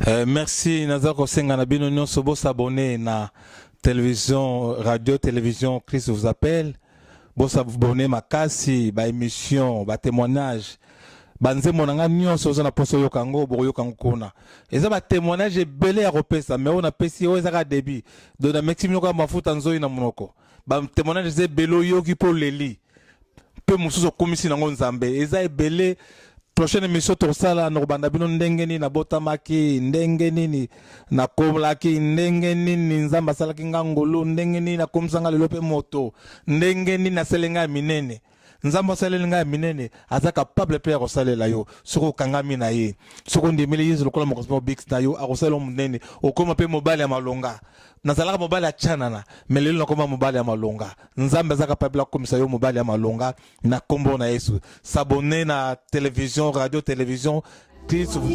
Merci Nazako Senga Nabino Nyonso bo s'abonner na télévision, radio, télévision, Christ vous appelle. Bo s'abonner makasi, ba émission, ba témoignage. Banze monanga nyonso zo na poso yo kango bo yo kango kona. Eza ba témoignage belé ya kopesa mais on a pesi o ezaka débit. Do na maximum ko mafuta nzoi na monoko. Ba témoignage ze belo yo ki po leli. Pe mususu komisi nango nzambe. Eza ebele. Prochaine émission tosala no banda bino ndenge nini na botamaki ndenge nini na komlaki ndenge nini nzamba salaki ngangolo ndenge nini na komsanga lelo pe moto ndenge nini na selenga minene nzamba selenga minene aza capable pe kosalela yo soko kangami na ye soko ndimeli yizo lokola mokosmo big na yo akosala munene okoma pe mobile ya malonga nazalaka mobile ya chanana mais lelo nakoma mobile ya malonga nzamba aza capable komisa yo mobile ya malonga na kombo na Yesu s'abonner na télévision radio télévision Christ vous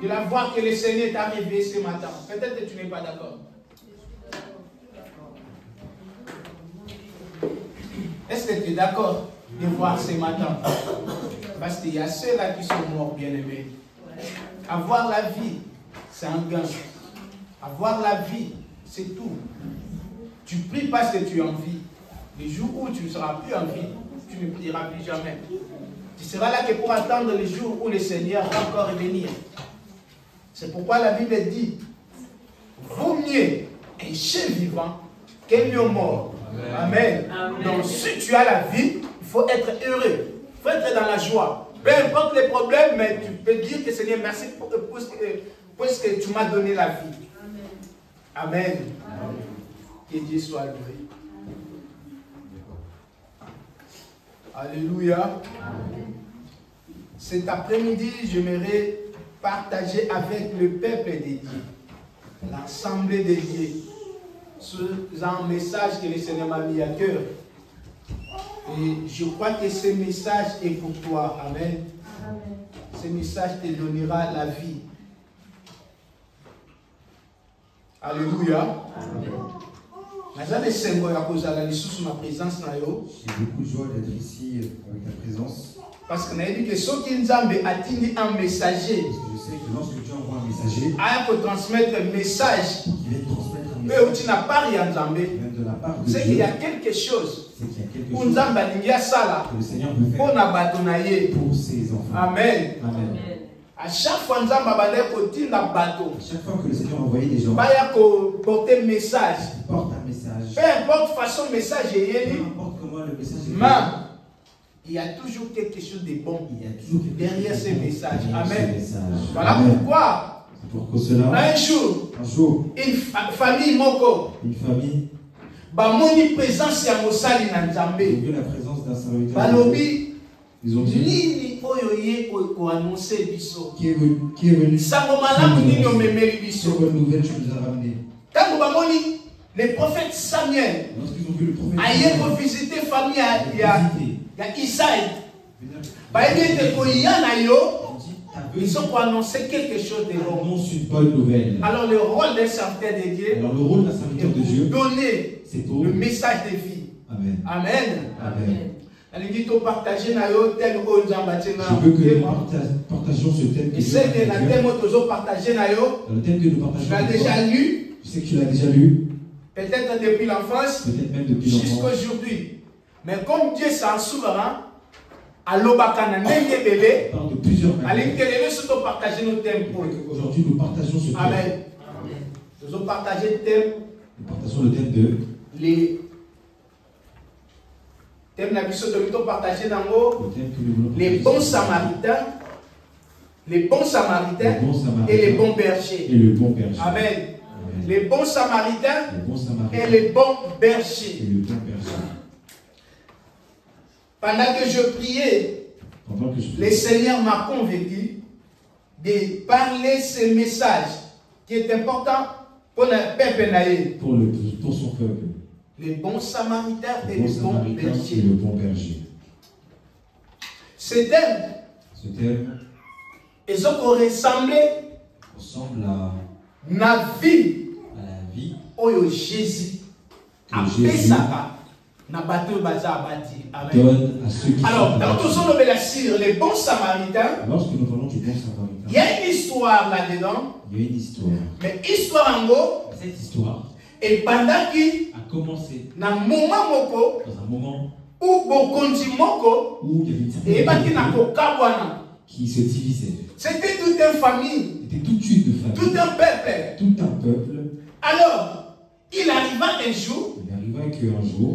de la voir que le Seigneur est arrivé ce matin. Peut-être que tu n'es pas d'accord. Est-ce que tu es d'accord? de voir ce matin. Parce qu'il y a ceux-là qui sont morts, bien-aimés. Avoir la vie, c'est un gain. Avoir la vie, c'est tout. Tu pries parce que tu es en vie. Le jour où tu ne seras plus en vie, tu ne prieras plus jamais. Tu seras là que pour attendre le jour où le Seigneur va encore venir. C'est pourquoi la Bible dit, vaut mieux un chien vivant qu'un lion mort. Amen. Amen. Donc si tu as la vie, il faut être heureux. Il faut être dans la joie. Peu importe les problèmes, mais tu peux dire que Seigneur, merci pour que tu m'as donné la vie. Amen. Amen. Que Dieu soit loué. Alléluia. Amen. Cet après-midi, j'aimerais partager avec le peuple de Dieu, l'assemblée de Dieu, c'est un message que le Seigneur m'a mis à cœur. Et je crois que ce message est pour toi. Amen. Amen. Ce message te donnera la vie. Alléluia. Amen. J'ai beaucoup de joie d'être ici avec ta présence. Parce qu'on a dit que ceux qui nous ont atteint un messager, je sais que lorsque tu envoies un messager, il faut transmettre un message. Qui vient transmettre un message. Mais tu n'as pas rien de la part de Dieu. C'est qu'il y a quelque chose. C'est qu'il y a quelque chose. Que le Seigneur veut faire pour ses enfants. Amen. Amen. À chaque fois, à chaque fois que le Seigneur envoyait des gens, porter un message. Porte un message. Peu importe façon le message est. Peu importe comment le message est. Il y a toujours quelque chose de bon. Il y a toujours derrière ces messages. Amen. Voilà Amen. pourquoi. Pour que cela. Un jour. Une famille moko. Une famille. Bamoni présence ya mosali na Nzambe. Ils ont vu la présence d'un serviteur. Balobi. Ils ont dit. Nini oyoye ko annoncer biso. Qui est venu. Sango malamu nini omemeli biso. Quelle bonne nouvelle tu nous as ramené. Quand bamoni le prophète Samuel. Lorsqu'ils ont vu le prophète. Aïe pour visiter famille ya Isaïe. Ils ont annoncé quelque chose de bon. Annonce une bonne nouvelle. Alors le rôle d'un serviteur de Dieu, donner le message de vie. Amen. Amen. Amen. Je veux que nous partagions ce thème. Et c'est que le thème que nous partageons, tu l'as déjà lu. Je sais que tu l'as déjà lu. Peut-être depuis l'enfance. Peut-être même depuis l'enfance. Jusqu'à aujourd'hui. Mais comme Dieu est souverain, aujourd'hui nous partageons ce thème. Amen. Nous avons partagé le thème. Nous partageons le thème de les bons samaritains, les bons samaritains et les bons bergers. Amen. Les bons samaritains et les bons bergers. Pendant que je priais, le Seigneur m'a convaincu de parler ce message qui est important pour le peuple. Pour son peuple. Les bons samaritains et les bons bergers. Ce thème, ils ont ressemble à la vie où Jésus a fait ça. Donne à ceux qui alors, dans tout sur les bons samaritains, lorsque nous parlons du bon samaritain, il y a une histoire là-dedans. Il y a une histoire. Mais histoire en gros, cette histoire et pendant qui a commencé dans un moment où Bokonji Moko où il y avait une qui se divisait. C'était toute une famille. C'était toute une famille. Tout un peuple. Tout un peuple. Alors, il arriva un jour. Il arriva qu'un jour,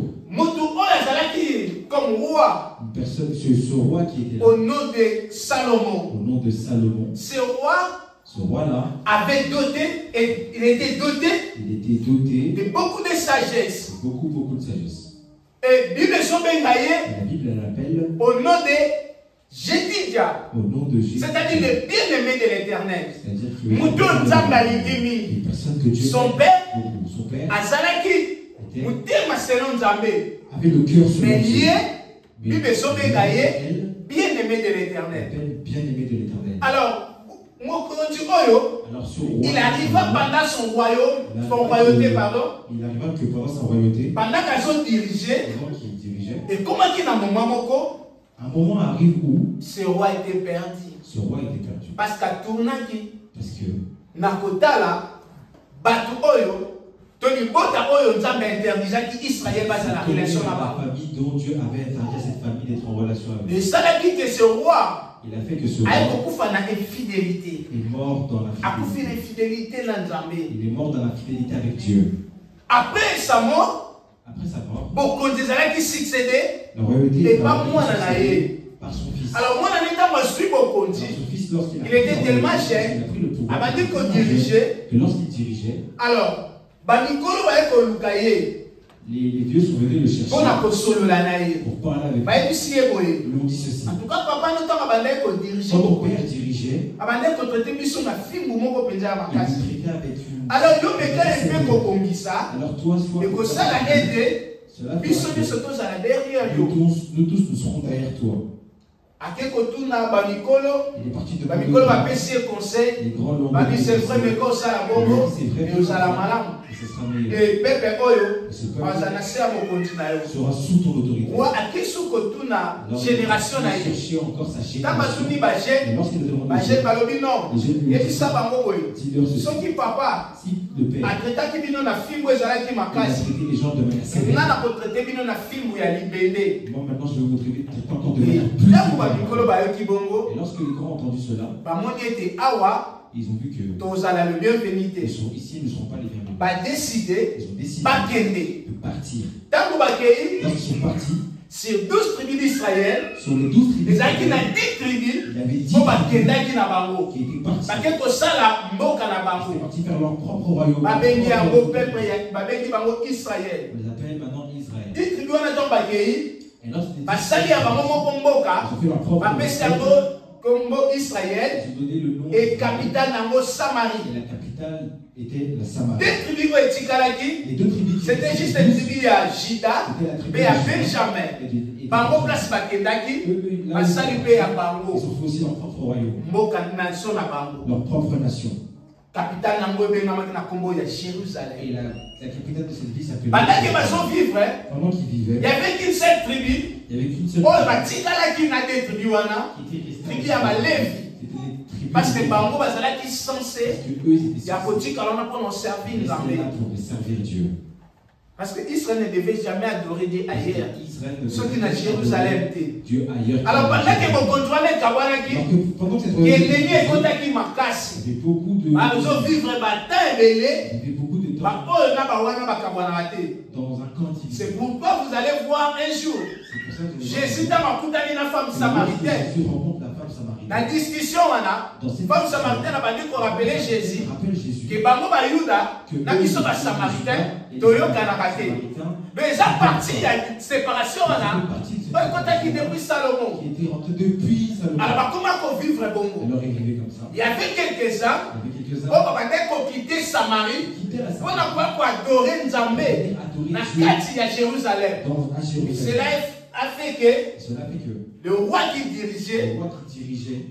comme roi. Une personne, ce roi qui était là. Au nom de Salomon. Au nom de Salomon. Ce roi-là avait doté, et il était doté de beaucoup de sagesse. Beaucoup de sagesse. Et la Bible l'appelle au nom de Jédidia. Au nom de Jésus. C'est-à-dire le bien-aimé de l'Éternel. C'est-à-dire que son père, Azalaki, avait le cœur sur mais bien-aimé de l'Éternel. Bien-aimé de l'Éternel. Alors, il arriva pendant son royaume, son royauté, pardon. Il arriva que pendant sa royauté, pendant qu'il dirigeait, fait. Et comment qu'il y a un moment Un moment arrive où ce roi était perdu. ce roi était perdu. Parce qu'à tournaki, Parce que nakotala, batu oyo, toni bota oyo nzambe interdisa ki Israël basa la relation la là-bas. famille dont Dieu avait interdit à cette famille d'être en relation avec. Et ça l'a dit que ce roi Il a fait que ce a roi beaucoup fait infidélité. est mort dans la A beaucoup fait fidélité. l'infidélité dans Nzambe. Il est mort dans la fidélité avec Dieu. Après sa mort, Après sa mort, beaucoup de gens qui succédaient, la royauté et pas moi dans la haie. par son fils. Alors moi, dans l'état, moi, je suis beaucoup Alors, son fils, lorsqu'il a Il était pris la tellement royauté, cher. il a pris le pouvoir. Avant de qu'on dirigeait, Que lorsqu'il dirigeait, alors, Banikolo va être lukaye. les vieux sont venus le chercher On a solo la naïe. pour parler avec lui. Bah, et puis si est boy. Ils lui ont dit ceci. En tout cas, papa, nous t'en abandonné qu'on dirige. Quand ton père dirigeait, Abandonné qu'on traité mission na film ou mon penja à ma il casse. lui traitait avec une. Alors, yo me fait un peu qu'on ça. Alors toi, sois. Et que ça l'a aidé. Cela Puis ce qui se passe à la derrière nous yo. tous, nous serons derrière toi. À quel côté na Banikolo. Il est parti de Banikolo va passer conseil. les grands longs. Babi c'est vrai mais quand ça la bongo. Et au salamala. Et ce sera meilleur. Et Pepe Oyo. Et ce peuple Bazanase à mon continent. sera sous ton autorité. Wa à quel sous côté na Alors, génération na il cherchait encore sa Tant génération. basuni baje. Et lorsqu'il a demandé Baje balobi non. les jeunes lui Et ont puis dit, ça bango boy. dis-leur ceci. Soki papa. Si le père Atraitaki bino na film ezalaki il a makasi. traité les gens de manière Nga sévère, na kotraite bino na film ya libende. moi maintenant je vais vous traiter encore de manière plus Ntango bamikolo sévère. bayoki bongo, Et lorsque les grands ont entendu cela, bamoni ete awa ils ont vu que tozala le bienvenu te. ici ils ne seront pas les bienvenus. Badeside Ils ont décidé bakende. de partir. Ntango bakei Lorsqu'ils sont partis, sur 12 tribus d'Israël, sur les 12 tribus, ezalaki na 10 tribus il y avait 10 mpo bakendaki na bango. qui étaient partis. Bake kosala mboka na Ils étaient bango. partis faire leur propre royaume. Babengi yango peuple ya babengi bango Israël. On les appelle maintenant Israël. 10 tribus wana ntango bakei Et lorsque les basali ya bango moko mboka ils ont fait leur propre bapesi yango kombo Israël. ils ont donné le nom Et capitale nango Samarie. et la capitale était la Samarie. Deux tribus oyo etikalaki, Les deux tribus qui c'était juste une tribu ya Juda, mpe ya Benjamin. Bango place bakendaki, basali mpe ya Ils bango. ont fait aussi leur propre royaume, Mboka nation na bango. leur propre nation. Capitale nango ebengamaki na kombo ya Et Jérusalem. la capitale de cette ville s'appelait. Pendant que bazovivre, Pendant qu'ils il vivaient, y avait qu'une seule tribu, il n'y avait qu'une seule oyo batikalaki na te tribu wana, qui était restée. tribu ya Balevi. C'était les tribus. Parce que bango bazalaki censé Parce que eux, ils étaient ya kotikala wana mpo na servir là Nzambe. pour servir Dieu. Parce que Israël ne devait jamais adorer Dieu ailleurs. Israël ne Ceux qui devait na pas Jérusalem te. Dieu ailleurs. Alors pendant que mokonzi wana ekawanaki, Alors que pendant que cette kendenge royauté, ekotaki makasi, il y avait beaucoup de. bazovivre bata ebele, Il y avait beaucoup de temps baoyo na bawana bakabwanaka te. dans un camp divin. C'est pourquoi vous allez voir un jour C'est pour ça que Jésus ntango akutani na femme samaritaine. Jésus rencontre la femme samaritaine. Na discussion wana, femme samaritaine abandi korapele Jésus Rappelle Jésus. ke bango bayuda na biso basamaritain toyokanaka te. Mais eza partie ya séparation wana oyo ekotaki depuis Salomon. Qui était rentré depuis Salomon. Alors bakoma kovivre bongo. Alors il est arrivé comme ça. Il y avait quelques-uns Il y avait quelques-uns oyo babandaki kokite Samarie qui quittaient la mpona Samarie. koya koadore Nzambe Adorer na Dieu kati ya Jérusalem. à Jérusalem. Cela a fait que Cela fait que le roi qui dirigeait le roi qui dirigeait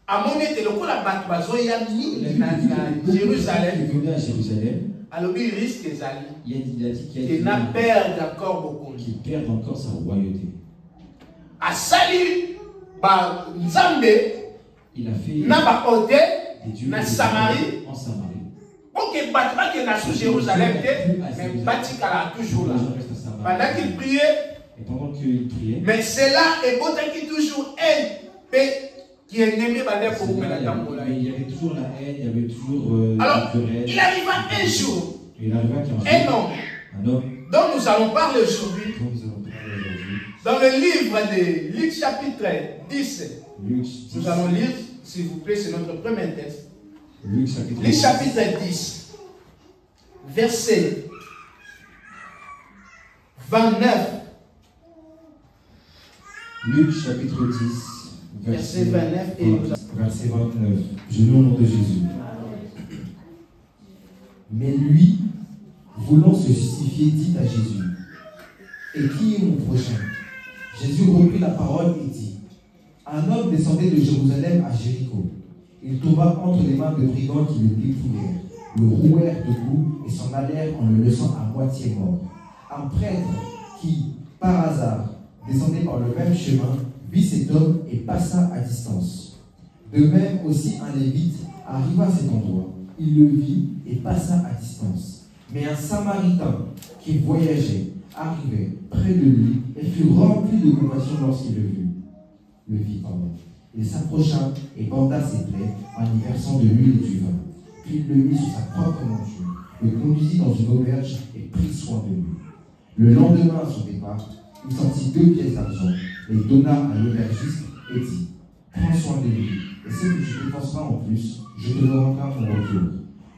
amoni ete lokola bato bazoya mingi il na a vu Jérusalem qui venait à Jérusalem. alobi risque ezali Il a dit qu'il ena perdre encore bokonzi qu'il perde encore sa royauté. asali banzambe Il a fait na bahotel des dieux na Samarie en Samarie. oke bato bakenda su Jérusalem te mais batikala toujours là Les gens restent à Samarie. pendant qu'il priait. Et pendant qu'il priait, Mais cela est qui toujours haine qui est aimé par les pauvres. il y avait toujours la haine, il y avait toujours Alors, la querelle. il arriva un jour, Et il arriva qu'un jour, un homme dont nous allons parler aujourd'hui, dont nous allons parler aujourd'hui, dans le livre de Luc chapitre 10. Luc 10, Nous allons lire, s'il vous plaît, c'est notre premier texte. Luc chapitre Luc 10, chapitre 10, verset 29. Luc chapitre 10, Verset 29 et verset 29. Je lis au nom de Jésus. Mais lui, voulant se justifier, dit à Jésus, « Et qui est mon prochain ?» Jésus reprit la parole et dit, « Un homme descendait de Jérusalem à Jéricho. Il tomba entre les mains de brigands qui le dépouillèrent, le rouèrent de coups et s'en allèrent en le laissant à moitié mort. Un prêtre qui, par hasard, descendait par le même chemin, vit cet homme et passa à distance. De même aussi un Lévite arriva à cet endroit. Il le vit et passa à distance. Mais un Samaritain qui voyageait arrivait près de lui et fut rempli de compassion lorsqu'il le vit. Il s'approcha et banda ses plaies en y versant de l'huile et du vin. Puis il le mit sur sa propre monture, le conduisit dans une auberge et prit soin de lui. Le lendemain à son départ, il sortit 2 pièces d'argent, les donna à l'aubergiste et dit: prends soin de lui, et ce que tu dépenseras en plus, je te le rendrai à ton retour.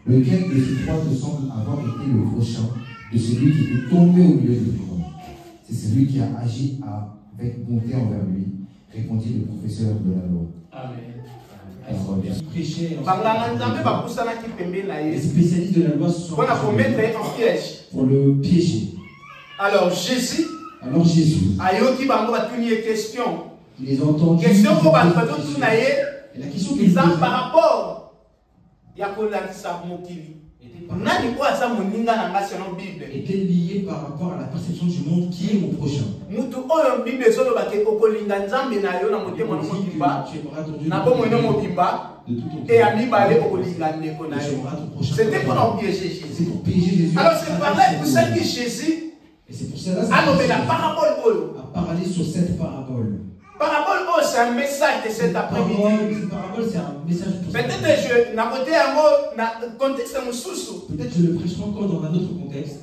Lequel de ces 3 te semble avoir été le prochain de celui qui était tombé au milieu de toi? C'est celui qui a agi avec bonté envers lui, répondit le professeur de la loi. Amen. Il prêchait. Les spécialistes de la loi sont pour le piéger. Alors Jésus, Il les a entendus. question Et la question qu'ils par posent rapport était liée par rapport à la perception du monde qui est mon prochain. tu aimeras ton Dieu de tout ton et cœur. ami balé au Lingane. Et tu aimeras ton prochain. C'était pour piéger C'est Jésus. pour piéger Jésus. Alors c'est par là pour ça que Jésus Et c'est pour cela a nommé la parabole. à parler sur cette parabole. Parabole, c'est un message de cet après-midi. Cette parabole, c'est un message pour Peut-être je n'ai côté un mot dans le contexte de peut-être je le prêcherai encore dans un autre contexte.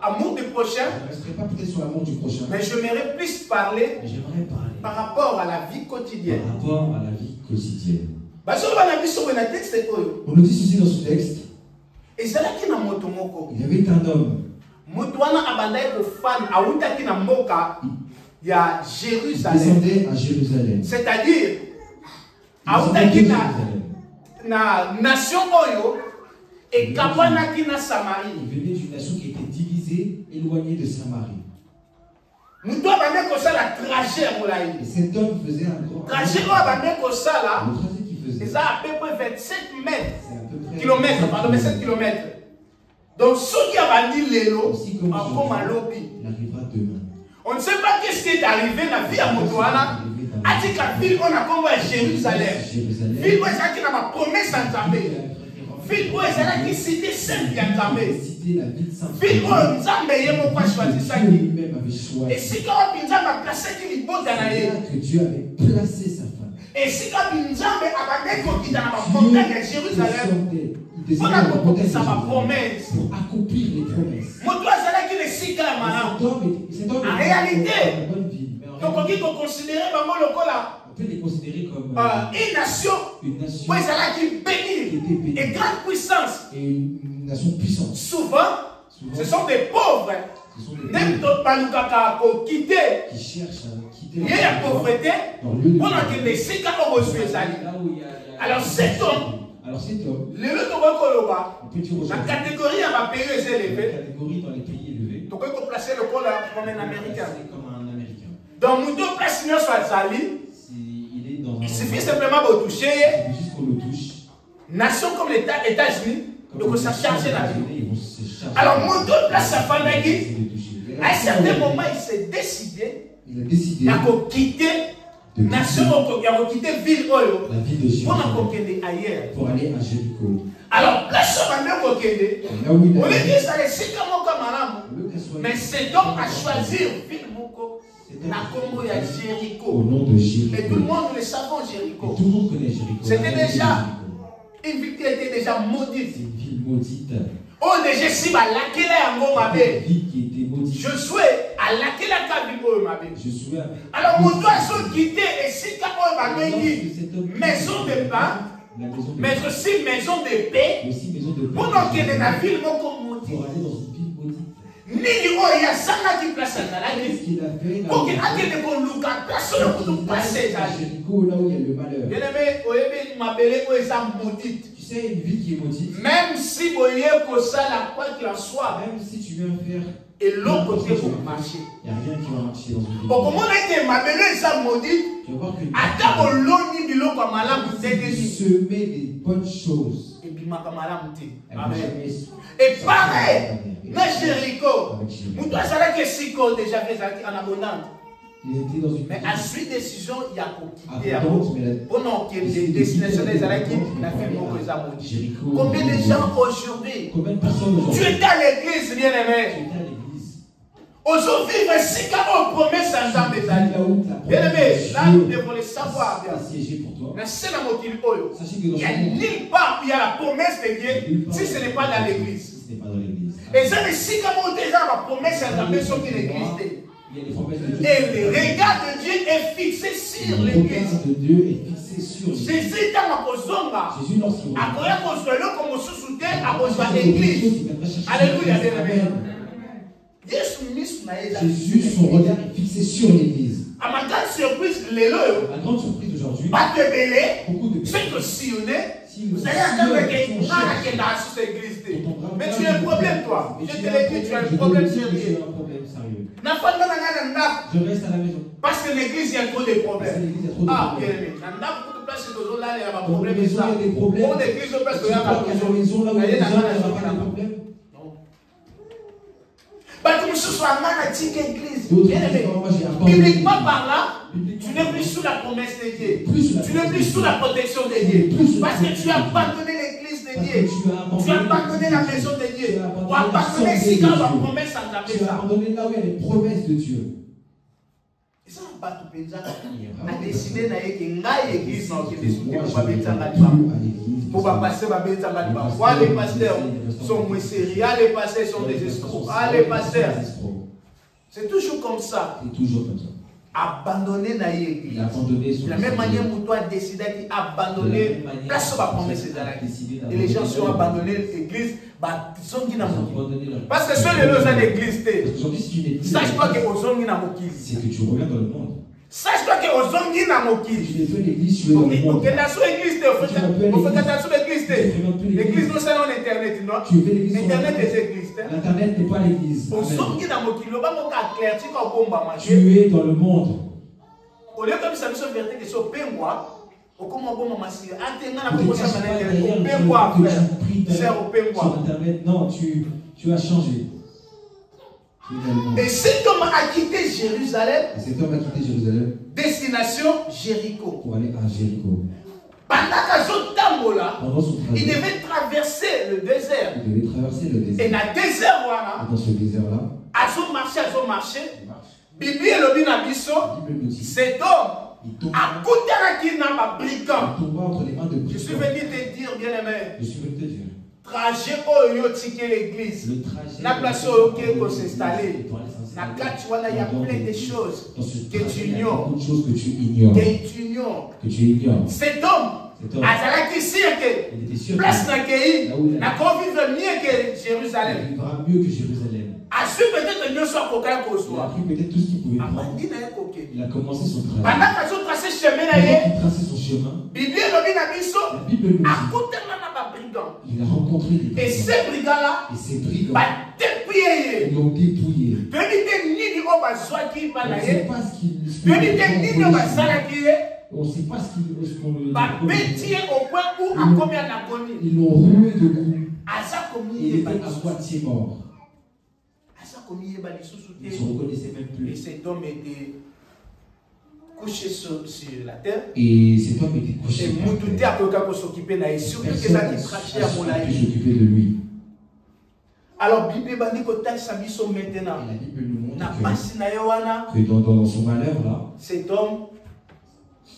amour du prochain, Je ne resterai pas peut-être sur l'amour du prochain. mais j'aimerais plus parler Mais j'aimerais parler par rapport à la vie quotidienne. par rapport à la vie quotidienne. On On nous dit ceci dans ce texte. et c'est là qu'il y a un motomoko. Il y avait un homme. Motoana abandai ko fan awutaki na mboka ya Il Jérusalem. descendait à Jérusalem. C'est-à-dire Il descendait à awutaki Jérusalem. na nation oyo et kapanaki na Il Samarie. venait d'une nation qui était divisée, éloignée de Samarie. Mutu abandai kosala trajet molai. Et cet homme faisait un grand Trajet oyo abandai kosala Le trajet qu'il faisait, eza à peu près 27 mètres. c'est à peu près Kilomètres, pardon, 27 kilomètres. Donc, ceux qui abandonnent l'élo, Aussi comme en à l'obi. il arrivera demain. On ne sait pas qu'est-ce qui est arrivé dans la vie à Motoana. A dit qu'à ville, on a combat à Jérusalem. Ville où est-ce qu'il y a ma promesse en Zambé. Ville où est-ce qu'il y a cité sainte en Zambé. Ville où Zambé est mon pas choisi ça. lui-même avait choisi. Et si quand on a placé qu'il y a Que Dieu avait placé sa femme. et si quand Nzambe abandonne qu'on quitte dans la montagne de Jérusalem, on a compris ça ma promesse. Pour accomplir les promesses. Mon doigt c'est là qu'il est si calme maintenant. En réalité, donc on dit qu'on considère vraiment le cas là. On peut les considérer comme Une nation une nation où c'est là qui bénit et grande puissance. et une nation puissante. Souvent, ce sont des pauvres. Ce sont des Même pauvres pas pour quitter. qui cherchent à quitter Il y a la pauvreté. dans le lieu de Pendant que les séquelles ont reçu les alliés. là où il y a Alors cet homme, alors cet homme, le lieu de Koloba, on peut dire la aujourd'hui, catégorie à ma pays est la élevée. catégorie dans les pays élevés, Donc il faut placer le col comme un américain. c'est comme un américain. Donc nous deux places nous soit sali. Il est dans un Il suffit simplement de toucher. il suffit juste qu'on le touche. Nation comme les États-Unis, donc ça charge la vie. Ils vont se charger. Alors mon deux place sa femme Il qui, essaie de toucher. à un certain moment, il s'est décidé Il a décidé de quitter de nation, il a quitté ville Oyo la ville de pour Jérusalem aller ailleurs. pour aller à Jéricho. Alors place sa femme qui Et là où il on a est dit ça les c'est comme madame. au lieu qu'elle soit- Mais c'est donc à choisir ville Moko, la Congo et à au Jéricho. nom de Et Jéricho. tout le monde le savons Et Jéricho. tout le monde connaît Jéricho. C'était La ville de déjà- Jéricho. Une ville qui était déjà maudite. C'est une ville maudite. Oh déjà si bah laquelle est en Une Mabé. ville qui était maudite. Je souhaite à laquelle est la ville de Mabé. Je suis avec. Alors mon doigt sont quittés et si quand on va Lorsque gagner cet homme- maison de pain, la maison de mais aussi maison de paix, mais aussi maison de paix. pendant qu'il est dans la ville Moko Pour maudite. aller dans une ville maudite. Nini oh il y a ça là qui place dans la Qu'est-ce ville. qu'il a fait là Ok, où il à quel niveau nous quand personne ne peut passer à là. Jéricho, là où il y a le malheur. Bien aimé, vous avez ma belle où est ça maudite. Tu sais, une ville qui est maudite, Même si vous voyez que ça la quoi qu'il en soit, même si tu viens faire, et l'autre côté pour marcher. il n'y a rien qui va marcher dans une ville. Bon, comment on a été ma belle ça maudite? Tu vas voir que Ata oloni biloko ya malamu te tu te semer des bonnes choses. ebimaka malamu te. Elle va Amen. jamais- Et pareil, na Jéricho, Avec Jéricho. mutu Mutu azala que siko déjà fait en abondante. Il était dans une mais à suite décision il y a quitter pendant que les destinations des Alaki n'a fait mon que ça maudit. Combien de gens aujourd'hui? Combien de personnes aujourd'hui? Tu étais à l'église, bien aimé. Aujourd'hui, si quand on promet ça, ça me dit. Bien aimé, là nous devons le savoir bien. Mais c'est la motive. Il n'y a nulle part où il y a la promesse de Dieu si ce n'est pas dans l'église. Et ça, si quand on déjà la promesse à la personne qui est l'église. Et le regard de Dieu est fixé sur l'église. Jésus est dans la posonga. Après, on soit là comme on se soutient à cause de l'église. Alléluia, bien aimé. Jésus, son regard est fixé sur l'église. À ma grande surprise, la grande surprise d'aujourd'hui, pas de belé, beaucoup de c'est que sillonner. Vous allez attendre que dans cette église. Mais tu as un problème, toi. Je te l'ai dit, tu as un problème sérieux. Je reste à la maison. Parce que l'église, il y a trop de problèmes. Ah, bien aimé. Il y a beaucoup de places là, il y a un problème. Il y a des problèmes. Pour l'église, parce qu'il y a un maison là où il y a un problème. Comme ce soit un église. Bien aimé. Bibliquement par là, tu n'es plus sous la promesse de Dieu. Tu n'es plus sous la protection de Dieu. Parce que tu as abandonné l'église de Dieu. Tu as abandonné la maison de Dieu. Tu as abandonné si quand la promesse en ta maison. Tu as abandonné là où il y a les promesses de Dieu. Et ça, on a décidé que l'église pour passer les pasteurs sont moins sérieux, les pasteurs sont des escrocs. Les pasteurs, c'est toujours comme ça. C'est toujours comme ça. Abandonner l'église. De la même manière où toi décidé d'abandonner place sur la promesse de la. Et les gens sont abandonnés l'église. Parce que ceux qui sont dans l'église, sache-toi que aux hommes c'est que tu reviens dans le monde. Sache-toi que aux hommes qui n'ont pas tu fais l'église, tu es dans le monde. L'église nous c'est en internet, non? Tu fais l'église. Internet des églises. L'internet n'est pas l'église. Aux hommes qui n'ont pas tu es dans le monde. Au lieu comme ça, nous sommes vertés que ce pengwa. Non, tu as changé. Et cet homme a quitté Jérusalem. Destination Jéricho. Pour aller à Jéricho. Pendant son trajet, il devait traverser le désert. Et dans le désert, à marché. Bible cet homme a coûté un brigand. Je suis venu te dire, bien aimé. Trajet où il y a l'église. La place où il faut s'installer. Il y a plein de choses que tu ignores. Cet homme a été sûr que place n'a vivre mieux que Jérusalem. A su peut-être mieux soit qu'aucun cause. Peut-être tout ce qu'il pouvait prendre. Il a commencé son travail. Pendant que tu traces ce chemin, il a tracé son chemin. La Bible nous dit. Il a rencontré des brigands. Et ces brigands-là, ils l'ont dépouillé. On ne sait pas ce qu'ils on ne sait pas ce qu'ils ils l'ont rué de coups. Il était à moitié mort. Ils ne se reconnaissaient même plus. Et cet homme était couché sur la terre. Et cet homme était couché sur la terre. Surtout que ça qui trachait à mon avis. S'occuper de lui. Alors, la Bible dit que maintenant, la Bible nous montre que dans son malheur là, cet homme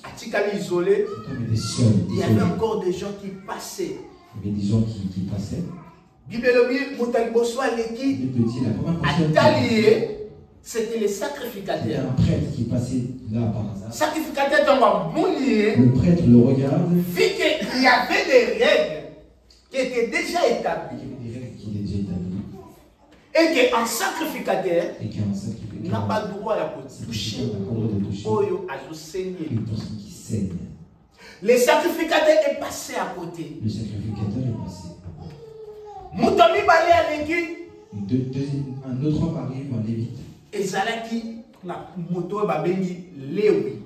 a isolé. Cet homme était seul. Il y avait encore des gens qui passaient. Il y avait des gens qui passaient. C'était les sacrificateurs. Un prêtre qui passait là par hasard. Sacrificateur, le prêtre le regarde. Vu qu'il y avait des règles qui étaient déjà établies. Et qu'un sacrificateur n'a pas le droit de toucher. Une personne qui saigne. Le sacrificateur est passé à côté. Le sacrificateur est passé. Un autre homme arrive, un lévite. Et Zalaki, na moto babengi Lévi.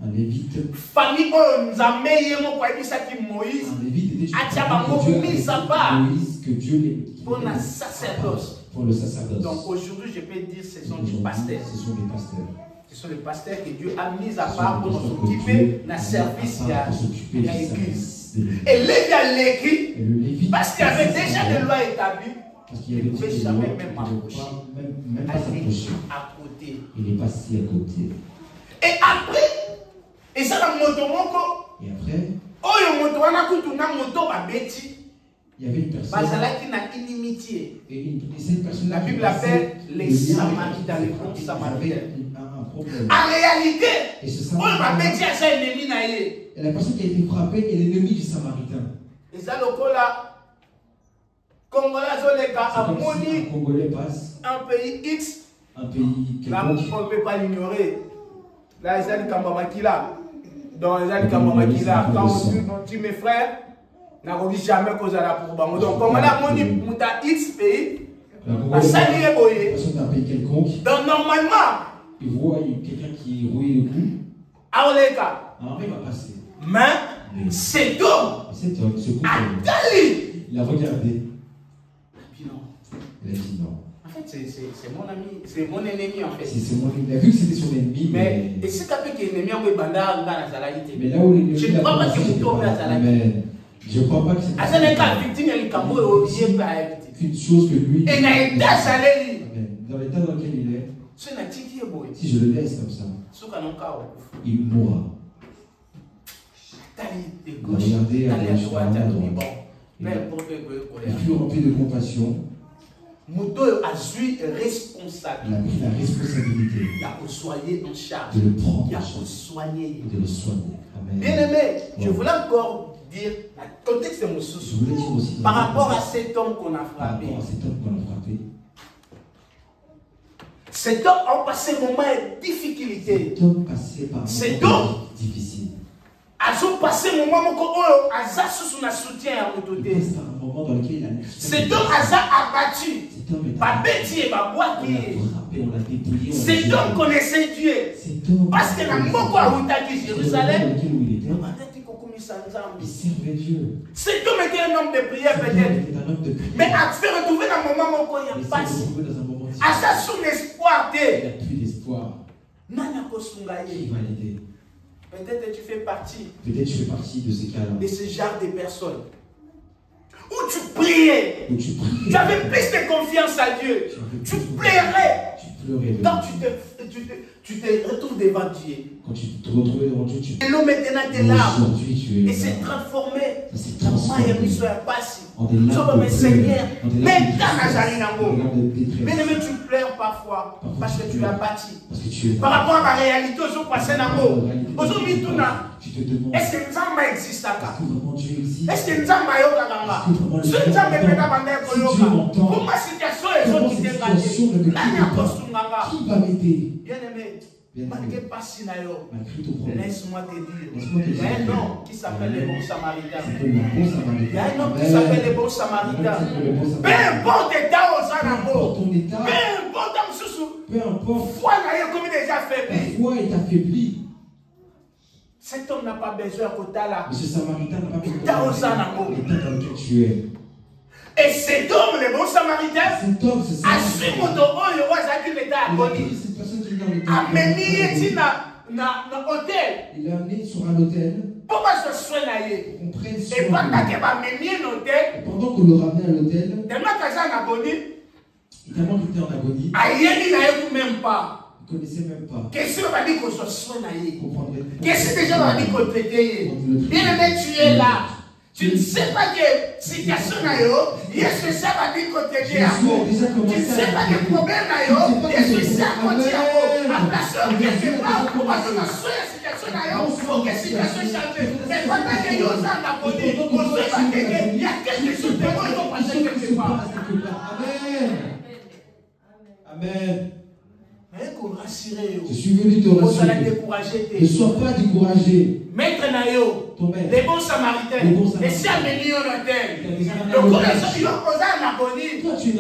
Un lévite. Famille Nzambe yemo kwa bisaki Moïse. Un lévite était Moïse que Dieu pour la sacerdoce. font le sacerdoce. Donc aujourd'hui, je peux dire que ce sont des pasteurs. Ce sont des pasteurs. Ce sont les pasteurs que Dieu a mis à part pour s'occuper de service de l'église. Et Lévi a l'écrit, parce qu'il y avait déjà des lois établies, il ne pouvait jamais même approcher. À côté. Il est passé à côté. Et après, et ça dans moto moko. Et après, il y avait une personne. Bazalaki na inimitié. Et cette personne, la Bible appelle les Samaritains, les bons Samaritains. En réalité, et la personne qui a été frappée est l'ennemi du Samaritain. Et ça, le là, Congolais passe un pays X, un pays là, on ne peut pas l'ignorer. Là, ils ont dit Kambabakila. Donc, ils ont dit Kambabakila. Quand on tue mes frères, on n'a jamais causé la pour Bango. Donc, comme là, on dit Mouta X pays, on s'allie boyer. Donc, normalement, il voit quelqu'un qui rouille le cou. Aoleka. Il va passer. Mais cet homme, il a regardé. Il a dit non. En fait, c'est mon ami, c'est mon ennemi en fait. Il a vu que c'était son ennemi. Mais et c'est quand il est ennemi, on va mais là où l'ennemi, je ne crois pas que c'est tombé à Zalaïté. Je ne crois pas que c'est. À ce n'est victime, il est qu'une chose que lui. Et dans l'état dans lequel il est. Si je le laisse comme ça, il mourra. Il a regardé à droite, il fut rempli de compassion. Il a pris la responsabilité de le prendre en charge, de le soigner. Amen. Bien aimé, je voulais encore dire le contexte de mon souci par rapport à cet homme qu'on a frappé. Cet homme a passé un moment de difficulté. Cet homme difficile. a passé un moment où Aza sous un soutien à l'autorité. Cet homme a abattu. Cet homme connaissait Dieu. Parce que la mort à Jérusalem, il servait Dieu. cet homme était un homme de prière peut-être. Mais à se retrouver dans un moment où il n'y a pas à ça son espoir. Il n'y a plus d'espoir. Qui va l'aider? Peut-être que tu fais partie. Peut-être tu fais partie de ces cas-là. De ce genre de personnes. Où tu priais. Tu avais plus de confiance à Dieu. Tu pleurais. Quand tu te retrouves devant Dieu. Quand tu te retrouves devant Dieu, tu et l'homme maintenant tes larmes. Et s'est transformé. En des larmes de Seigneur. Mais quand tu pleures parfois parce que tu as bâti. Par rapport à la réalité, aujourd'hui, tu te demandes, est-ce que Nzamba existe? Est-ce que Nzamba comment situation est qui va m'aider? Bien aimé, malgré laisse-moi te dire, il y a un homme qui s'appelle le bon Samaritain. Il y a un homme qui s'appelle le bon Samaritain. Peu importe l'état aux animaux, peu importe, foi comme déjà affaibli. Cet homme n'a pas besoin de là. Ce Samaritain n'a pas besoin de l'état dans lequel tu es. Et cet homme, le bon Samaritain, a su mon il l'a amené sur un hôtel. Pourquoi je soigne? On prenne et soin pendant qu'on le ramenait à l'hôtel, tellement qu'il était en agonie, même pas. Il ne connaissait même pas. Qu'est-ce que va dire qu'on se soigne? Qu'est-ce que déjà va dire qu'on traite? Bien aimé, tu es là. Tu ne sais pas que situation est-ce que ça va dire qu'on traite? Tu ne sais pas que problème est-ce que ça va dire à place quelque part pour que tu sois situation pour que la situation change. Mais pendant que nous sommes abonnés, il y a quelque chose de bon qui va passer quelque part. Amen. Je suis venu te rassurer. Ne sois pas découragé. Maître Nayo, les bons Samaritains, les Saméliens en hôtel. Donc,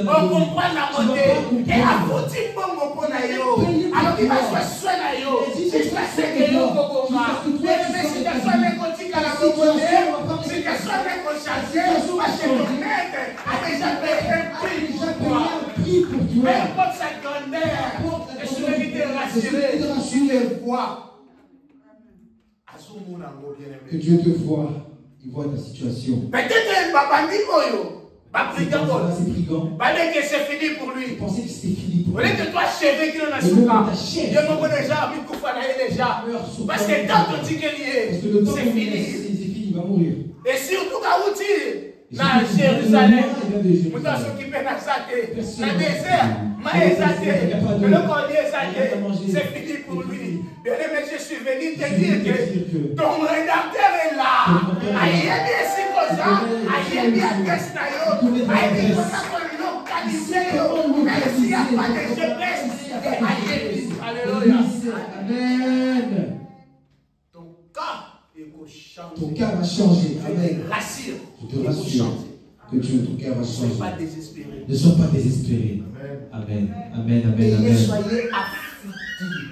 on comprend la beauté. Et à foutu bon pour Nayo. Alors qu'il va se soigner Nayo. C'est pas ce que nous avons. Mais si tu as soigné quand tu as la beauté, si tu as soigné quand tu as parce que ton maître a déjà payé un prix. prie pour toi. Peu importe sa grandeur, je suis venu te rassurer. Tu les vois. Que Dieu te voit. Il voit ta situation. Peut-être ces brigands. que c'est fini pour lui. Pensez que c'était fini pour Au lieu lui. que toi, cheveux qui n'en a souka. Dieu m'a dit déjà, déjà. Parce que tant que tu es c'est fini. Il va mourir. Et surtout quand tu es dans Jérusalem, vous t'en s'occupez dans le désert, c'est fini pour lui. Bien aimé, je suis venu te dire que ton rédacteur est là. Aïe, c'est comme ça. Aïe, bien qu'est-ce que aïe, localisé. Même s'il n'y a pas de GPS. Aïe, alléluia. Amen. Ton cas va changer. Amen. Je te rassure que ton cas va changer. Ne sois pas désespéré. Amen. Amen. Amen. Amen. Soyez affligés.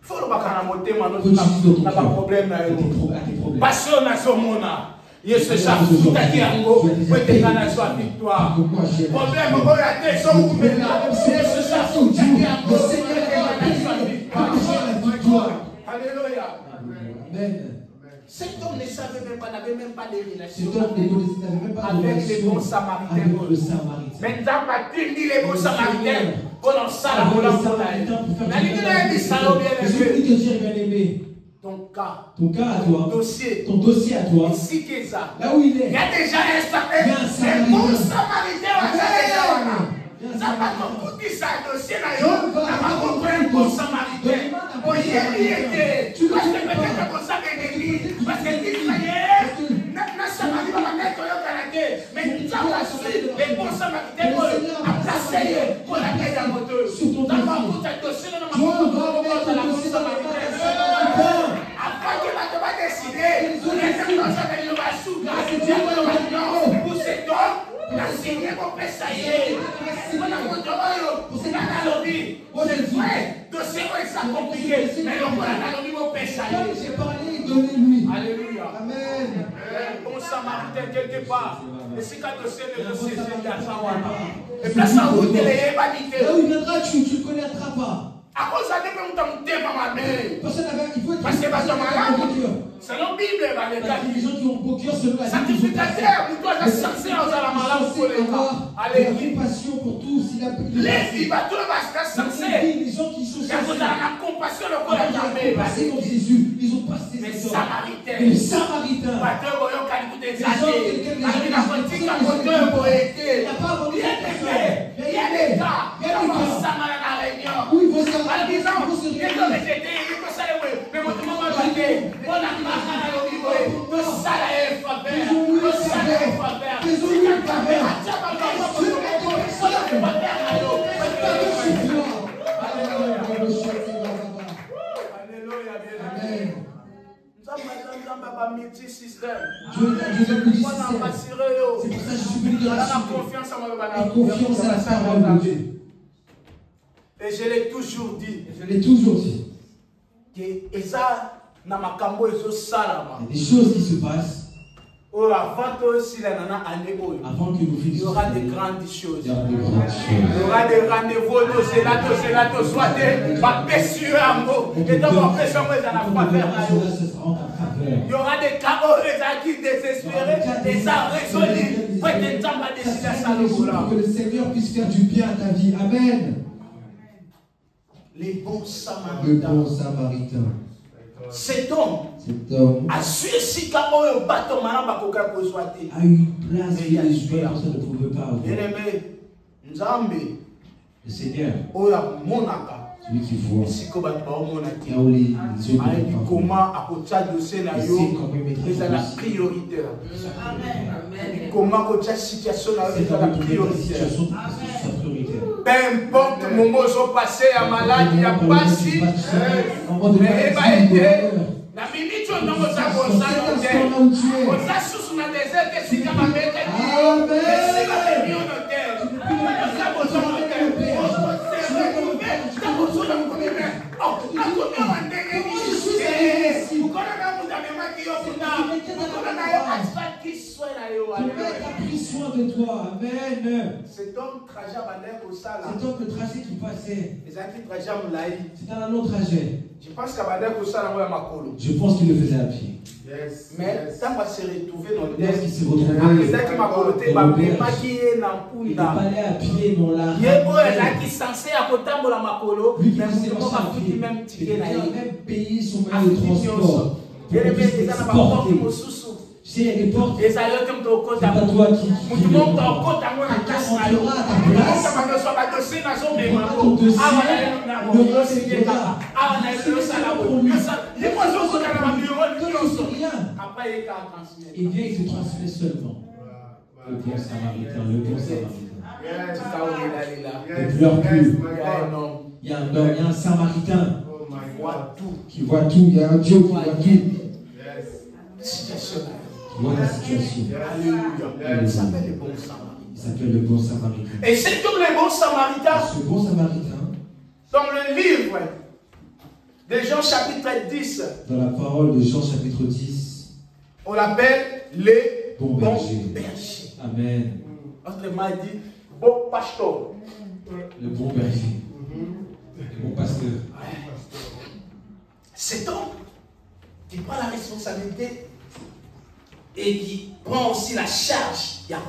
Il faut pas qu'on problème. Parce qu'on a son monde. Yesu chafu taki yango wetekana swa victoire. Problème ko ya te so kumela. Yesu chafu taki yango wetekana swa victoire. Alléluia. Amen. Cet homme ne savait même pas, n'avait même pas de relation avec les bons samaritains. Maintenant, il dit les bons samaritains pour en salle pour la ton cas à toi, ton dossier à toi, là où il est, il y a déjà un bon samaritain. Ça va comme ça dossier là, on va comprendre un bon samaritain. Tu dois te mettre comme ça avec l'église. Parce que tu voyais, maintenant Samarie va mettre au Canada. Mais tu vas suivre les bons samaritains à placer pour la guerre d'un moteur. Ça va pour ta dossier dans la bonne samaritaine. Après que tu vas décider, pour les gens qui ont le basouga, pour cet homme, la signé mon père, ça y est. C'est la lobby. C'est vrai. Dossier est compliqué. Mais on va la lobby mon père, ça y est. J'ai parlé, donnez-lui. Alléluia. Amen. Bon samaritain quelque part. Et si quand dossier de dossier, c'est à Sawana. Et place en route, il est vanité. Là où il viendra, tu ne connaîtras pas. À cause de ça, il parce que parce que c'est la Bible, les gens qui ont beau cœur selon la sanctificateur, pour toi, c'est censé en la malade pour les gens. Allez, compassion pour tous. Les filles, tout le monde est censé. Les gens qui sont censés. La compassion, le corps est jamais. Passé dans Jésus, ils ont passé les Samaritains. Les Samaritains. Il n'y a pas il y a des cas. Il y a des cas. Oui, vous savez. Par exemple, il y a confiance à la parole de Dieu. Et je l'ai toujours dit. Je l'ai toujours dit. Que Esa na makambo ezo salama. Il y a des choses qui se passent. Avant que nous finissions, il y aura des grandes choses. Il y aura des rendez-vous. Il y aura des chaos qui désespérés, des arts résolus. Que le Seigneur puisse faire du bien à ta vie. Amen. Les bons samaritains. Le bon samaritain. Cet homme a su si a une place que les humains ne pouvaient pas avoir. Le Seigneur, celui qui voit, là où les yeux c'est la priorité. Comment que situation est la priorité. Peu importe le moment où ils ont passé à malade, il n'y a pas si. Mais il va aider. La minute où nous avons pris soin de toi. Amen. Cet Cet homme, le trajet qui passait, c'est un long trajet. Je pense qu'il Je pense qu'il le faisait à pied. Mais ça va se retrouver dans le Lorsqu'il texte. s'est retrouvé Il est allé à pied, mais on l'a lui qui est censé même payé son moyen de transport. Il y a des portes, c'est pas toi qui il vient, il se transmet seulement. Le bon samaritain, le bon samaritain. Ne pleure plus. Il y a un homme, il y a un samaritain qui voit tout. Il y a un Dieu qui voit tout. Il voit la situation. Alléluia. Il s'appelle le bon samaritain. Il s'appelle le bon samaritain. Et c'est comme le bon samaritain. Ce bon samaritain, dans le livre de Jean chapitre 10, dans la parole de Jean chapitre 10, on l'appelle les bons bergers. Amen. Autrement dit, bon pasteur. Le bon berger. Le bon pasteur. Cet homme qui prend la responsabilité et qui prend aussi la charge. Il y a un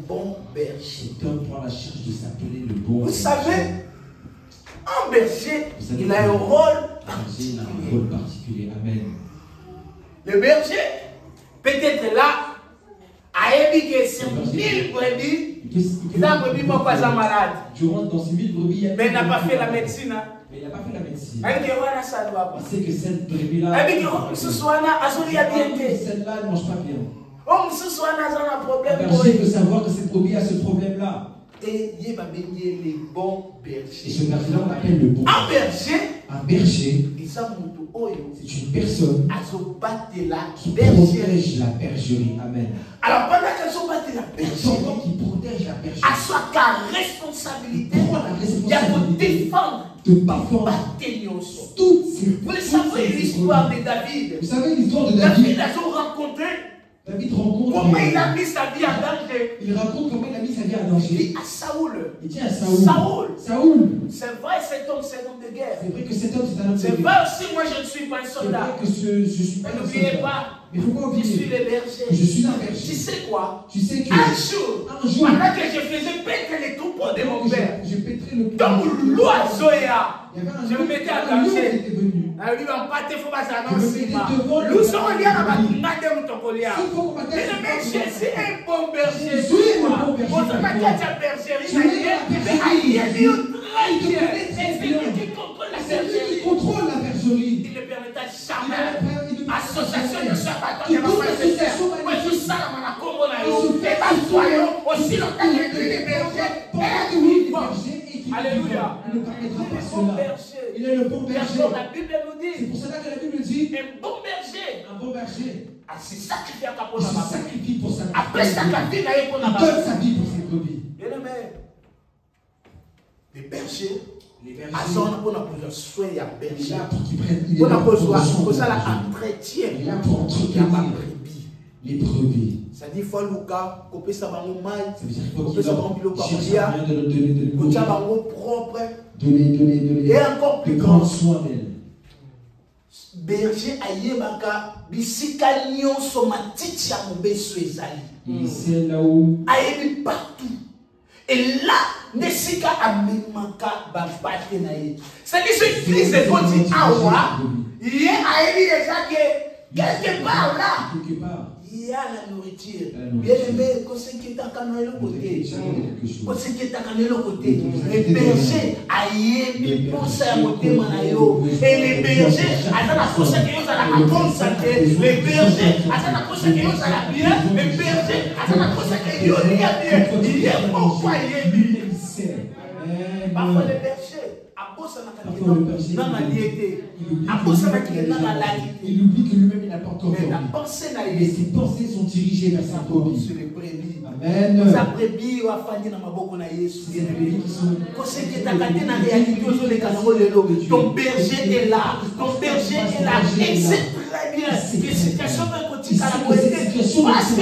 bon berger. Cet homme prend la charge de s'appeler le bon berger. Vous savez, un berger, il a un rôle particulier. Amen. Le berger, peut-être là, a éduqué sur 1000 brebis, il a brebis pas malade. Tu rentres dans ces 1000 brebis, mais il n'a pas fait la médecine. Mais il n'a pas fait la médecine. Il sait que cette brebis-là, celle-là, elle ne mange pas bien. Le berger veut savoir que cette brebis a ce problème-là. Et les bons bergers. Et ce berger-là, on l'appelle le bon. Un berger, c'est une personne qui protège la bergerie. Amen. Alors pendant qu'elles ont battu la bergerie, qui protège la bergerie, à soi ta responsabilité, il y a pour défendre toutes ces. Vous savez l'histoire de David. Vous savez l'histoire de David. David a rencontré. David rencontre. Comment il a mis sa vie en danger. Il raconte comment il a mis sa vie en danger. Il dit à Saoul. Il dit à Saoul. C'est vrai, cet homme, c'est un homme de guerre. C'est vrai que cet homme, c'est un homme de guerre. C'est vrai aussi, moi, je ne suis pas un soldat. C'est vrai que je suis pas un soldat. N'oubliez pas. Mais il ne faut pas oublier. Je suis le berger. Je suis un berger. Tu sais quoi? Tu sais que. Un jour, pendant que je faisais péter les troupeaux de mon père. Je péterai le. Comme l'oiseau est là. Je me mettais à danser. Il va pas te faire ça dans ce moment. Nous sommes liés à la Madame Tokolia. Jésus est un bon berger. Vous avez dit à ta bergerie, il est qui contrôle la bergerie. Il ne permettra jamais. Association de sabbat, de ma tout ça, la combo là, et pas soyons aussi longtemps que les bergers. Alléluia. Il ne permettra pas cela. Il est le bon berger. La Bible nous dit. C'est pour cela que la Bible dit. Un bon berger. Un bon berger. C'est sacrifié à il se sacrifie pour sa après sa vie, il donne sa vie pour ses brebis. Bien aimé. Les bergers. Les bergers. On a besoin de soins à berger. On a besoin d'entretien. Il est là pour entretenir les brebis. Ça dit fois Lucas, couper ça va au mail, couper ça va au propre, donner et encore plus grand soin d'elle. Berger aïe baka bisika nyonso matiti ya mobeso ezali. C'est là où aïe partout. Et là, nesika amemaka babate na ye. C'est-à-dire ce Christ est dit awa, il y a aïe quelque part là. Il y a la nourriture. Bien aimé, quand c'est qui est à l'autre côté. Quand c'est qui est à l'autre côté. Les bergers, aïe, pensent à côté manayo. Et les bergers, à la force que vous allez la bonne santé. Les bergers, à la force que vous allez bien. Les bergers, à la force que vous allez bien. Il y a pourquoi il est bien. Parfois les bergers. Il oublie que lui-même il n'a pas encore dormi. Mais ses pensées sont dirigées vers sa brebis. Sur les brebis. Amen. Sa brebis va fanny na maboko na Yesu. Ton berger est là. Ton berger est là. Et c'est très bien. Les situations d'un côté à la moitié. Parce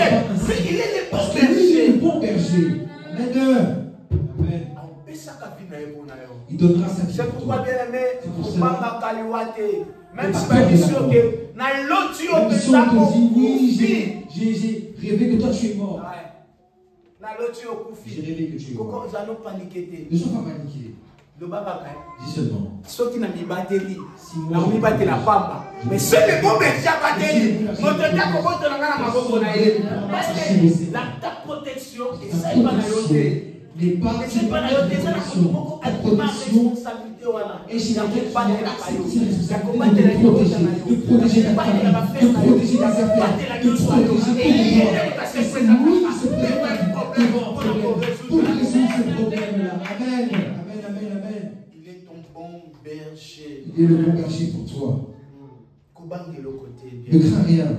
qu'il est le bon berger. Aide. Amen. Il donnera sa vie. C'est pourquoi, bien aimé, même si ma mission est dans l'autre, oui, j'ai rêvé que toi tu es mort. J'ai rêvé que tu es mort. Ne sois pas paniqué. Dis seulement. Ceux qui n'ont pas batterie, n'ont pas la pamba. Mais ceux qui ont déjà batterie, ta protection, et ça, il va les parties de ta protection et j'ai la protéger ta famille, de protéger tes affaires, de protéger c'est lui qui se présente pour résoudre ce problème-là. Amen. Amen, amen, amen. Il est ton bon berger. Il est le bon berger pour toi. Ne crains rien.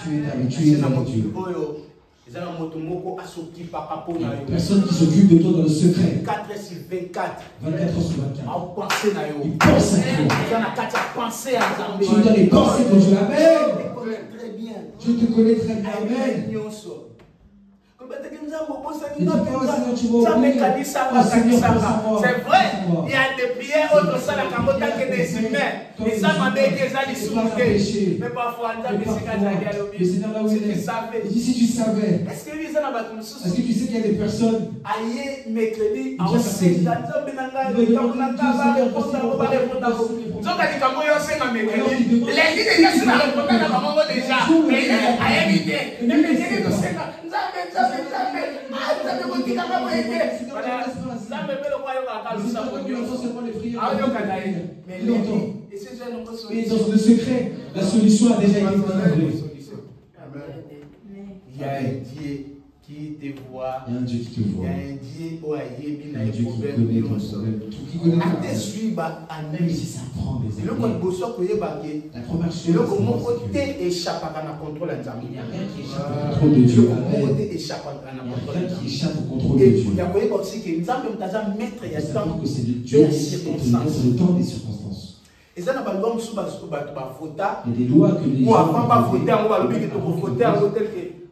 Tu es avec Dieu. Personne qui s'occupe de toi dans le secret. 24 heures sur 24. 24 heures sur 24. Il Il pense à toi. Tu Tu dois les penser de Dieu. Amen. très bien. Je te connais très bien. Amen. C'est vrai, il y a des prières autres ça la camote que des humains. Et ça m'a dit que ça les soulève. Mais parfois, le Seigneur là où il est. Il dit si tu savais. Est-ce que tu sais qu'il y a des personnes aïe mercredi en sait et dans le secret, la solution a déjà été trouvée. Il y a un Dieu qui te voit. Il y a un Dieu qui te voit. Il y a un Dieu qui connaît ton problème. Qui connaît ton problème. Même si ça prend des années. La première chose, c'est il y a rien qui échappe au contrôle de Dieu. Il y a rien qui échappe au contrôle de Dieu. Il y a aussi que nous avons maître il y a temps que c'est le Dieu le temps des circonstances. Et ça n'a pas le droit de il y a des lois que les gens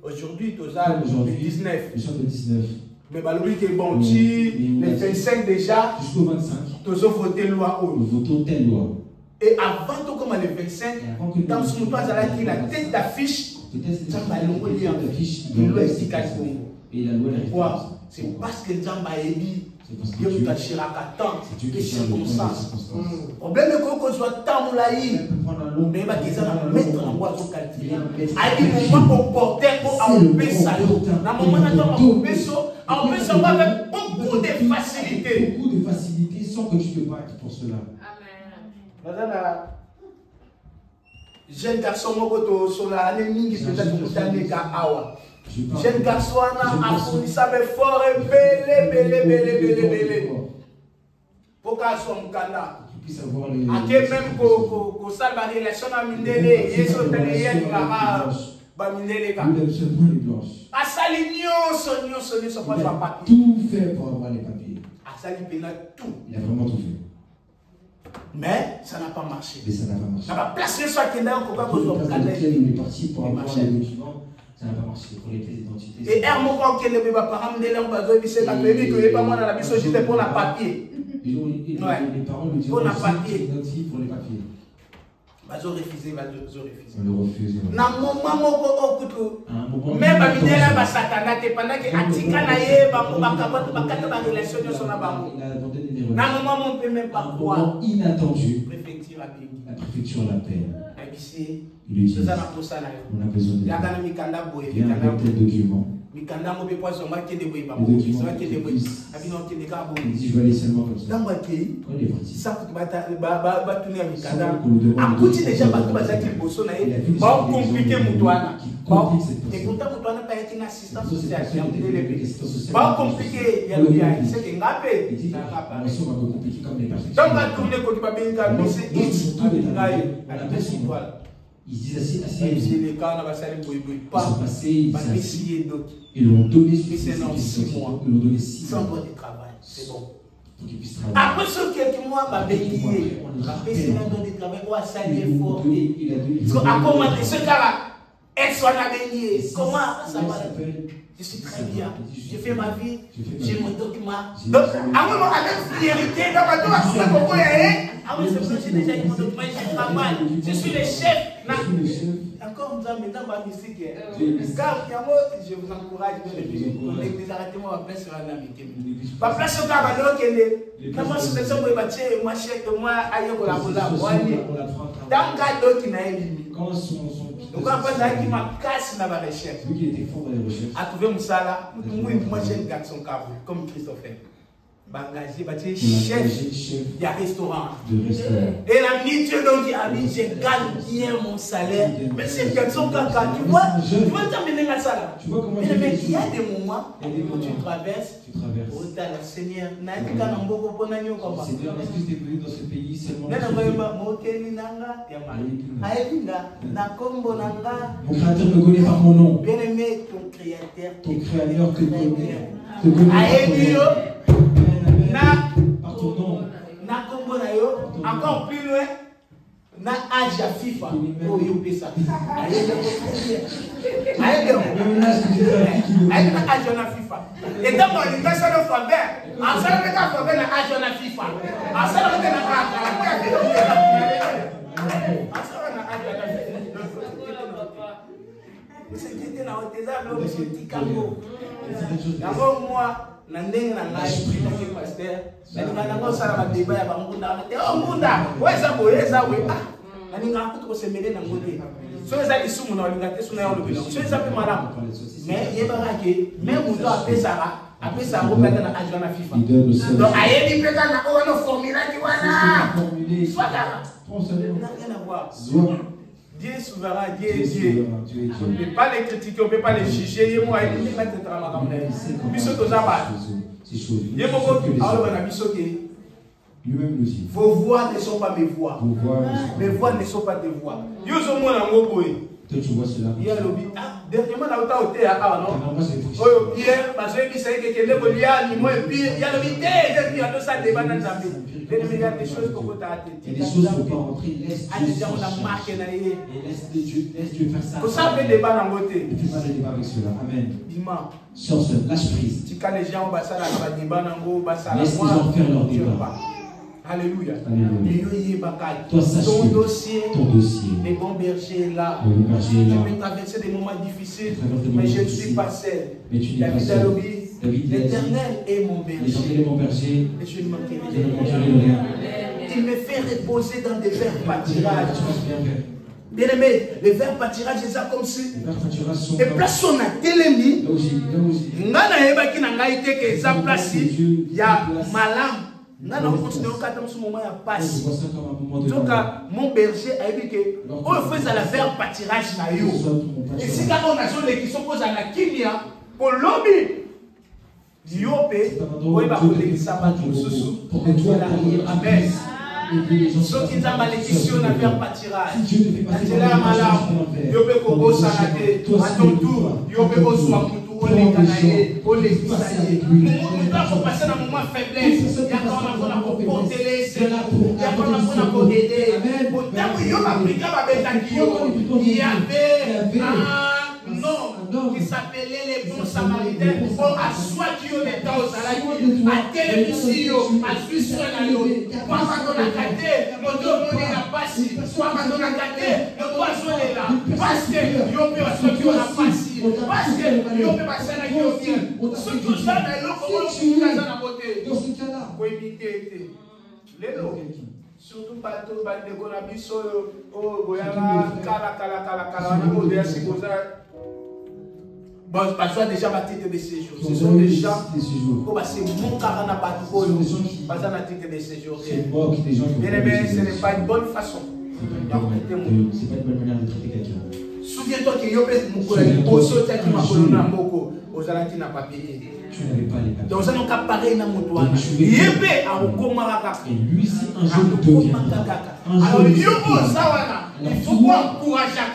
aujourd'hui, le 19. Nous sommes le 19. Mais bon, le 25 déjà, jusqu'au 25, nous avons voté loi. Nous votons telle loi. Et avant tout comme le 25, dans ce moment, la tête d'affiche, et la loi pourquoi? C'est parce que Jamba est dit. Dieu nous cachera tant de circonstances. Le problème est que soit tant de laïs, mais il va mettre en boîte au quartier. À un moment opportun pour enlever ça. Dans le moment où on peut ça avec beaucoup de facilité. Beaucoup de facilité sans que tu te battes pour cela. Amen. Jeune garçon, sur la année qui peut-être awa. Jeune garçon a fourni ça fort et belé. Pour qu'elle soit mukanda. Ake même ko salva relation à mindele, yeso tele kara ba mindele ka. Asali nyonso pour avoir papier. Tout fait pour avoir les papiers. Asali pena tout. Il a vraiment tout fait. Mais ça n'a pas marché. Ça n'a pas marché. Ça va placer sur le Kenya pour il est parti pour avoir les documents. Ça n'a pas marché pour les pièces d'identité. Et un moment que les parents de l'homme va dire c'est la première que pas moi dans la mission j'étais pour la papier. Les parents lui disent pour la papier pour les papiers. Va refuser, On le refuse. Na moment même ba minela ba satana te pendant que atika na ye ba bakata ba relation sur la banque. Na moment on peut même pas croire. Inattendu. La préfecture l'appelle. Il lui dit, on a besoin de tel document. Il dit, je vais aller seulement comme ça. Quand il est parti, sans qu'on lui demande déjà ils disent assez, ils sont passés, ils l'ont donné 6 mois de travail. C'est bon. Pour qu'ils puissent travailler. Après ce quelques mois, on a donné de travail, on a sali fort. À comment ce cas-là, Et soit la bénie. Comment ça va? Je suis très bien. J'ai fait ma vie. J'ai mon document. Donc, à moi, avec priorité, j'ai déjà eu mon document. Je travaille. Je suis le chef. Encore maintenant, musique. Car je vous encourage. Les arrêtements à place sur un ami. Ma place sur la valeur qu'elle est. Comment se fait ça? Moi, chef de moi, aïe, dans le qui n'a éliminé. Donc, quand il m'a cassé dans la recherche, a trouvé un salaire, moi j'ai un garçon comme Christopher. Bagagé, chef, il y a restaurant. Et la nuit, donc il a dit, je gagne bien mon salaire. Mais c'est un garçon caca, tu vois t'amener à ça. Mais il y a des moments où tu traverses. Oh, le Seigneur, Seigneur, est-ce que tu es venu dans ce pays seulement? Mon créateur me connaît par mon nom. Bien-aimé, ton créateur te connaît. Par ton nom. Encore plus loin, na âge à FIFA. Oh, il y a ça. FIFA. Et donc, on dit que ça ne fait bien. En ça, on a fait la FIFA. En ça, on a après ça, on va faire la FIFA. Donc, il y a des formules qui vont là. Rien à voir. Dieu est souverain, Dieu est Dieu. On ne peut pas les critiquer, on ne peut pas les juger. Moi, il faut mettre le travail comme vos voix ne sont pas mes voix. Mes voix ne sont pas tes voix. Toi, tu vois cela. Dernièrement, on a été à non? Hier, parce que il y a des choses qu'on peut Il y a des choses qu'il ne faut pas rentrer. Laisse Dieu faire ça. Vous savez des débat dans côté. Ne fais pas de débat avec cela. Amen. Dis-moi. Sors cela, lâche prise. Si quand les gens vont faire la débat dans go, laisse les gens faire leur débat. Alléluia. Toi, sache ton dossier, les bons bergers là. Je vais traverser des moments difficiles, mais je ne suis pas seul. L'Éternel est mon berger. Et je ne manquerai rien. Il me fait reposer dans des verts pâtirages. Bien aimé, les verts pâtirages, c'est ça comme si. Et place son a télémi. Nana eba qui n'a pas été que ça place. Il y a malam. Non, on continue à ce moment à passer. Donc, mon berger a dit que on fait à la faire pâtirage. Et si on a zone qui sont à la Kenya, pour l'objet, Diopé, on va vous ça va tout sous pour que toi amen. Ceux qui ont malédiction à faire pâtirage. C'est là, madame. Diopé Kobo Sanate, à ton tour, Diopé Kobo on les canaillés, on les pisaillés. Nous devons passer dans un moment de faiblesse. Il y a qu'on a pour porter les ailes. Il y a qu'on a pour aider. Il y avait un homme qui s'appelait les bons samaritains. On a soit qui ont des temps au salaire, à télévision, à suivre la loi. Soit quand on a gâté, on doit la passe. Soit quand on a gâté, on doit jouer là. Parce que on peut sortir la passe. Parce que yo peut passer à yo bien. Surtout ça dans l'eau comment dans la beauté. Dans ce cas-là, faut éviter. Lelo. Surtout pas tout pas de gonabiso oh goyala kala on a modèle c'est cosa. Bon, parce que déjà ma titre de séjour. Ce sont des gens comme c'est mon carana pas tout pas ça la titre de séjour. Bien aimé, ce n'est pas une bonne façon. C'est pas une bonne manière de traiter quelqu'un. Souviens-toi que yo peut mukolo poso taki makolo na moko ozalaki na papier. Tu n'avais pas les papiers. Donc ça n'a qu'à pareil na moto wana. Yebe a okoma kaka. Et lui si un jour devient alors yo ozawana il faut pas encourager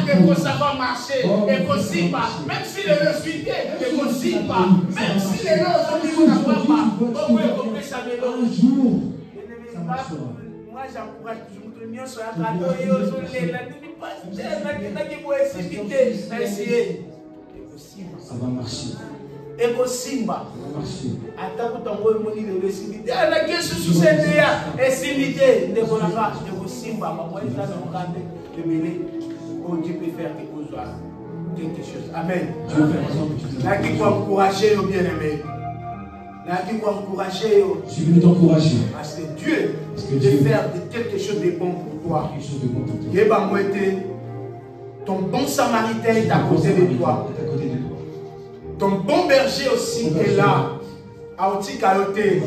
que ça va marcher et possible même si le suite est possible même si les autres ne vont pas on peut compter ça un jour ça marchera. Moi j'encourage toujours tout le monde sur la radio et aux autres Ça va marcher. Eko Simba. Ataku tango moni de simité. Ala kesu susende ya simité de bonaka Eko Simba ma moi ça dans grande de mêler. Oh Dieu peut faire quelque chose. Amen. Là qui peut encourager au bien-aimé. Là qui peut encourager. Je suis venu t'encourager. Parce que Dieu veut faire quelque chose de bon pour toi. Quelque chose de bon pour toi. Yeba moete ton bon samaritain est à côté de toi. Ton bon berger aussi est là. Aoti kayote.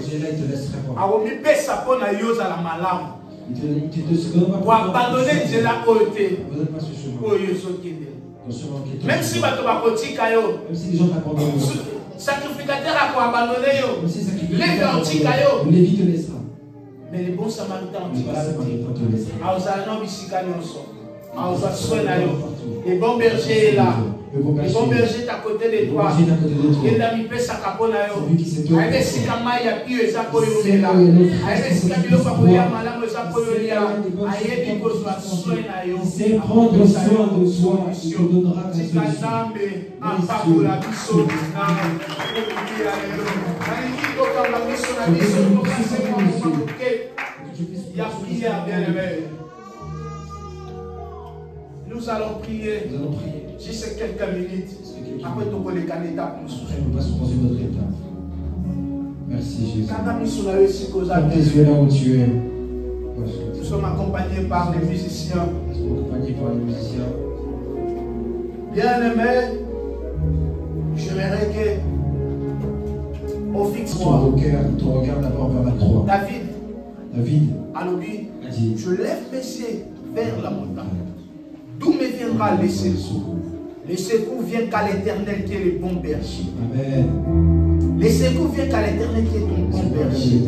Aomi pesa pona yoza la malam. Pour abandonner Dieu la côté. Même si bato bakoti kayo. Même si les gens t'abandonnent. Sacrificateur a pour abandonner yo. Les ganti kayo. Lévi te laissera. Mais les bons samaritains te laissera. Aozana bisika nyonso. Le bon berger est là. Le bon berger est à côté de toi. Il a mis sa capona. Aïe, si Kama y a pu et ça pour y là. Aïe, si Kama y a malade, ça pour y là. Aïe, puis qu'on soit soin à yo. C'est prendre soin de soi. Il te donnera ta solution. Il y a prière, bien-aimé. Nous allons prier. Juste quelques minutes. Après, tu connais qu'un étape. Nous passons dans une autre étape. Merci Jésus. Porte tes yeux là où tu es. Nous sommes accompagnés par les musiciens. Nous sommes accompagnés par les musiciens. Bien-aimé, j'aimerais que on fixe ton regard d'abord vers la croix. David a dit, je lève mes yeux vers la montagne. D'où me viendra le secours? Le secours vient qu'à l'Éternel qui est le bon berger. Amen. Le secours vient qu'à l'Éternel qui est ton bon berger.